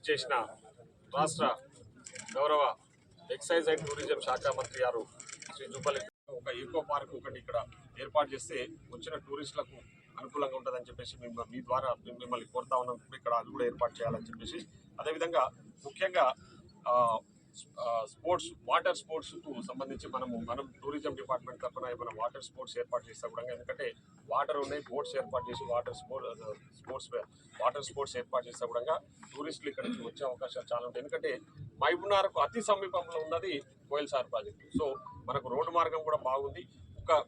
ఇచ్చేసిన రాష్ట్ర గౌరవ ఎక్సైజ్ అండ్ టూరిజం శాఖ మంత్రి గారు శ్రీ జుబ్బల్లి ఒక ఈకో పార్క్ ఒకటి ఇక్కడ ఏర్పాటు చేస్తే వచ్చిన టూరిస్టులకు అనుకూలంగా ఉంటుందని చెప్పేసి మీ ద్వారా మిమ్మల్ని కోరుతా ఉన్నాం. ఇక్కడ అది కూడా ఏర్పాటు చేయాలని చెప్పేసి, అదేవిధంగా ముఖ్యంగా స్పోర్ట్స్ వాటర్ స్పోర్ట్స్కు సంబంధించి మనం టూరిజం డిపార్ట్మెంట్ తరఫున ఏమైనా వాటర్ స్పోర్ట్స్ ఏర్పాటు చేస్తా కూడా, ఎందుకంటే వాటర్ ఉన్నాయి, బోట్స్ ఏర్పాటు చేసి వాటర్ స్పోర్ట్స్ ఏర్పాటు చేస్తా కూడా టూరిస్టులు ఇక్కడ నుంచి వచ్చే అవకాశాలు చాలా ఉంటాయి. ఎందుకంటే మహబూబ్నగర్కు అతి సమీపంలో ఉన్నది కోయిల్సార్ ప్రాజెక్టు. సో మనకు రోడ్డు మార్గం కూడా బాగుంది.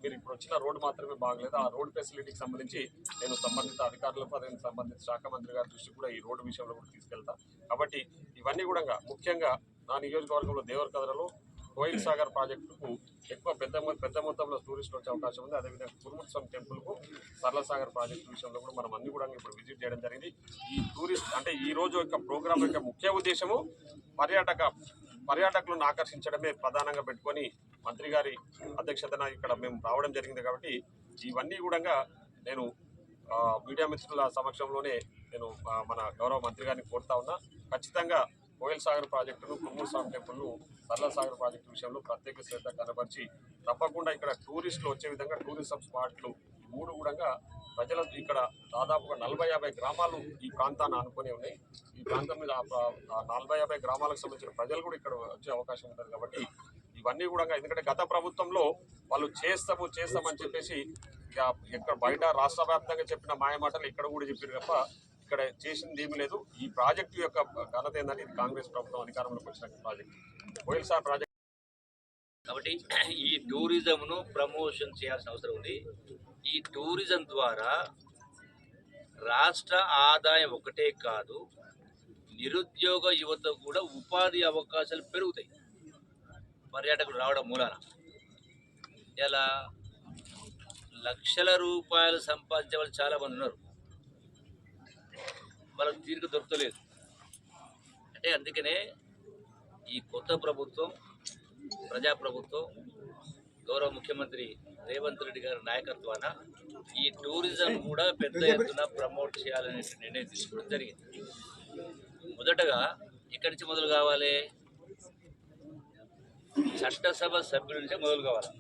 మీరు ఇప్పుడు వచ్చిన రోడ్డు మాత్రమే బాగలేదు, ఆ రోడ్ ఫెసిలిటీకి సంబంధించి నేను సంబంధిత అధికారులకు అదే సంబంధిత శాఖ మంత్రి గారి దృష్టి కూడా ఈ రోడ్డు విషయంలో కూడా తీసుకెళ్తా. కాబట్టి ఇవన్నీ కూడా ముఖ్యంగా నా నియోజకవర్గంలో దేవరకద్రలో కోయిల్ సాగర్ ప్రాజెక్టుకు ఎక్కువ పెద్ద మొత్తంలో టూరిస్టులు వచ్చే అవకాశం ఉంది. అదేవిధంగా కురుముత్సం టెంపుల్కు సరళ సాగర్ ప్రాజెక్టు విషయంలో కూడా మనం అన్ని కూడా ఇప్పుడు విజిట్ చేయడం జరిగింది. ఈ టూరిస్ట్ అంటే ఈ రోజు యొక్క ప్రోగ్రాం యొక్క ముఖ్య ఉద్దేశము పర్యాటకులను ఆకర్షించడమే ప్రధానంగా పెట్టుకొని మంత్రి గారి అధ్యక్షతన ఇక్కడ మేము రావడం జరిగింది. కాబట్టి ఇవన్నీ కూడా నేను మీడియా మిత్రుల సమక్షంలోనే నేను మన గౌరవ మంత్రి గారిని కోరుతా ఉన్నా. ఖచ్చితంగా కోయిల్ సాగర్ ప్రాజెక్టును, కుమ్మూరు స్వామి టెంపుల్ను, సరళ సాగర్ ప్రాజెక్టు విషయంలో ప్రత్యేక శ్రద్ధ కనబరిచి తప్పకుండా ఇక్కడ టూరిస్టులు వచ్చే విధంగా టూరిజం స్పాట్లు మూడు కూడా ప్రజలు ఇక్కడ దాదాపుగా 40-50 గ్రామాలు ఈ ప్రాంతాన్ని ఆనుకొని ఉన్నాయి. ఈ ప్రాంతం మీద 40-50 గ్రామాలకు సంబంధించిన ప్రజలు కూడా ఇక్కడ వచ్చే అవకాశం ఉంటుంది. కాబట్టి ఇవన్నీ కూడా ఎందుకంటే గత ప్రభుత్వంలో వాళ్ళు చేస్తామని చెప్పేసి ఇక్కడ బయట రాష్ట్ర వ్యాప్తంగా చెప్పిన మాయమాటలు ఇక్కడ కూడా చెప్పారు తప్ప ఇక్కడ చేసింది ఏమీ లేదు. ఈ ప్రాజెక్టు యొక్క ఘనత ఏంటంటే ఇది కాంగ్రెస్ ప్రభుత్వం అధికారంలోకి వచ్చిన ప్రాజెక్టు, కోయిల్సార్ ప్రాజెక్ట్. కాబట్టి ఈ టూరిజంను ప్రమోషన్ చేయాల్సిన అవసరం ఉంది. ఈ టూరిజం ద్వారా రాష్ట్ర ఆదాయం ఒకటే కాదు, నిరుద్యోగ యువత కూడా ఉపాధి అవకాశాలు పెరుగుతాయి పర్యాటకులు రావడం మూలాన. ఇలా లక్షల రూపాయలు సంపాదించే వాళ్ళు చాలామంది ఉన్నారు, వాళ్ళకి తీరిక దొరకలేదు. అంటే అందుకనే ఈ కొత్త ప్రభుత్వం, ప్రజాప్రభుత్వం, గౌరవ ముఖ్యమంత్రి రేవంత్ రెడ్డి గారి నాయకత్వాన ఈ టూరిజం కూడా పెద్ద ఎత్తున ప్రమోట్ చేయాలనే నిర్ణయం తీసుకోవడం జరిగింది. మొదటగా ఇక్కడి నుంచి మొదలు కావాలి, చట్టసభ సభ్యుల నుంచే మొదలు కావాలి.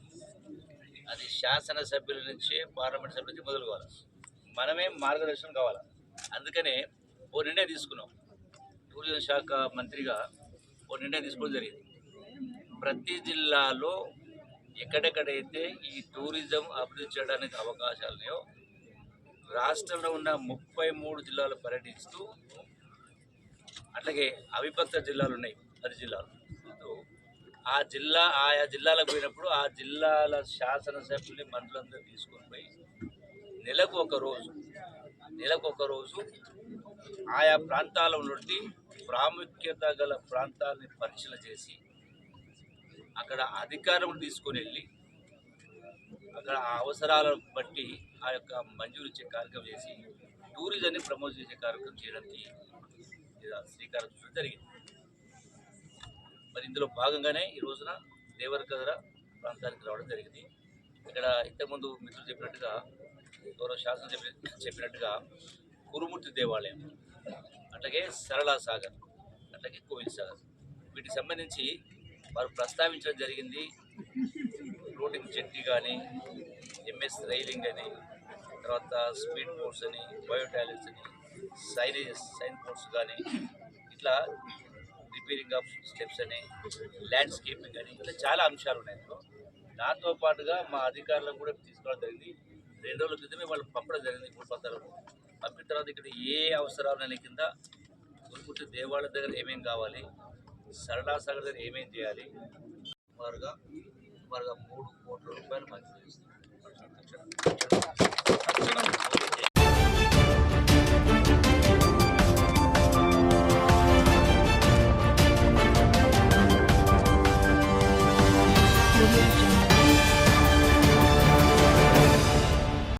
అది శాసనసభ్యుల నుంచి, పార్లమెంట్ సభ్యుల నుంచి మొదలు కావాలి. మనమే మార్గదర్శనం కావాలి. అందుకనే ఓ నిర్ణయం తీసుకున్నాం. టూరిజం శాఖ మంత్రిగా ఓ నిర్ణయం తీసుకోవడం జరిగింది. ప్రతి జిల్లాలో ఎక్కడెక్కడైతే ఈ టూరిజం అభివృద్ధి చేయడానికి అవకాశాలు ఉన్నాయో రాష్ట్రంలో ఉన్న 33 జిల్లాలు పర్యటిస్తూ, అట్లాగే అవిభక్త జిల్లాలు ఉన్నాయి 10 జిల్లాలు. ఆయా జిల్లాలకు పోయినప్పుడు ఆ జిల్లాల శాసనసభ్యుల్ని మంత్రులందరూ తీసుకొని పోయి నెలకు ఒక రోజు ఆయా ప్రాంతాల నుండి ప్రాముఖ్యత గల ప్రాంతాలని పరిశీలన చేసి అక్కడ అధికారులను తీసుకొని వెళ్ళి అక్కడ ఆ అవసరాలను బట్టి ఆ యొక్క మంజూరు ఇచ్చే కార్యక్రమం చేసి టూరిజంని ప్రమోట్ చేసే కార్యక్రమం చేయడానికి శ్రీకారం చుట్టడం జరిగింది. మరి ఇందులో భాగంగానే ఈ రోజున దేవరకద్ర ప్రాంతానికి రావడం జరిగింది. ఇక్కడ ఇంతకుముందు మిత్రులు చెప్పినట్టుగా, గౌరవ శాసనం చెప్పినట్టుగా కురుమూర్తి దేవాలయం, అట్లాగే సరళ సాగర్, అట్లాగే కోయిల్ సాగర్, వీటికి సంబంధించి వారు ప్రస్తావించడం జరిగింది. ఫ్లోటింగ్ జెట్టి కానీ, ఎంఎస్ రైలింగ్ అని, తర్వాత స్పీడ్ బోట్స్ అని, బయోటాయిలెట్స్ అని, సైన్ బోట్స్ కానీ, ఇట్లా రిపేరింగ్ ఆఫ్ స్టెప్స్ అని, ల్యాండ్స్కేపింగ్ అని, ఇట్లా చాలా అంశాలు ఉన్నాయి. దాంతో పాటుగా మా అధికారులను కూడా తీసుకోవడం జరిగింది. 2 రోజుల క్రితమే వాళ్ళు పంపడం జరిగింది. 3 పత్రాలు పంపిన తర్వాత ఇక్కడ ఏ అవసరాలు కింద కురుమూర్తి దేవాలయం దగ్గర ఏమేమి కావాలి, సరళా సాగర్ దగ్గర ఏమేమి చేయాలి, సుమారుగా 3 కోట్ల రూపాయలు మంజూరు చేస్తారు.